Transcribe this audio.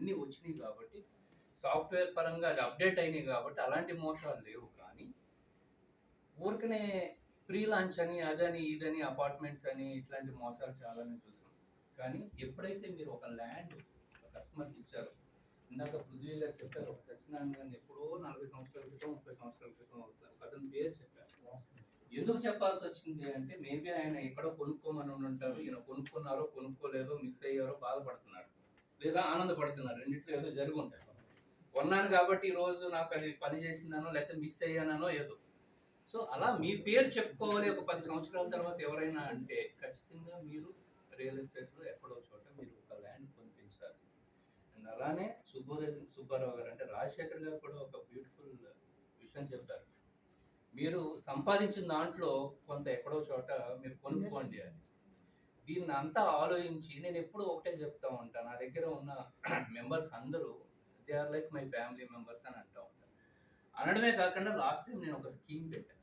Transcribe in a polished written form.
అన్నీ వచ్చినాయి కాబట్టి సాఫ్ట్వేర్ పరంగా అది అప్డేట్ అయినాయి కాబట్టి అలాంటి మోసాలు లేవు. కానీ ఊరికనే ప్రీ లాంచ్ అని అదని ఇదని అపార్ట్మెంట్స్ అని ఇట్లాంటి మోసాలు చాలానే చూసాం. కానీ ఎప్పుడైతే మీరు ఒక ల్యాండ్ కస్టమర్కి ఇచ్చారో, ఇందాక పృథ్వీ గారు చెప్పారు, ఒక సత్యనారాయణ గారిని ఎప్పుడో 40 సంవత్సరాల క్రితం 30 సంవత్సరాల క్రితం అవుతారు అతని పేరు చెప్పారు. ఎందుకు చెప్పాల్సి వచ్చింది అంటే మేబీ ఆయన ఎక్కడో కొనుక్కోమని ఉంటారు, ఈయన కొనుక్కున్నారో కొనుక్కోలేదో మిస్ అయ్యారో బాధపడుతున్నారు, లేదా ఆనందపడుతున్నారు, రెండిట్లో ఏదో జరిగి ఉంటారు. కొన్నాను కాబట్టి ఈ రోజు నాకు అది పని చేసిందనో లేకపోతే మిస్ అయ్యానో ఏదో. సో అలా మీ పేరు చెప్పుకోవాలి ఒక 10 సంవత్సరాల తర్వాత ఎవరైనా అంటే ఖచ్చితంగా మీరు రియల్ ఎస్టేట్లో ఎక్కడో చోట మీరు ఒక ల్యాండ్ కొనిపించాలి. అండ్ అలానే సుబ్బారావు గారు అంటే రాజశేఖర్ గారు కూడా ఒక బ్యూటిఫుల్ విషయం చెప్పారు, మీరు సంపాదించిన దాంట్లో కొంత ఎక్కడో చోట మీరు కొనుక్కోండి అని. దీన్ని అంతా ఆలోచించి నేను ఎప్పుడు ఒకటే చెప్తా ఉంటాను, నా దగ్గర ఉన్న మెంబర్స్ అందరూ they are like my family members అని అంటూ ఉంటాను. అనడమే కాకుండా లాస్ట్ టైం నేను ఒక స్కీమ్ పెట్టాను,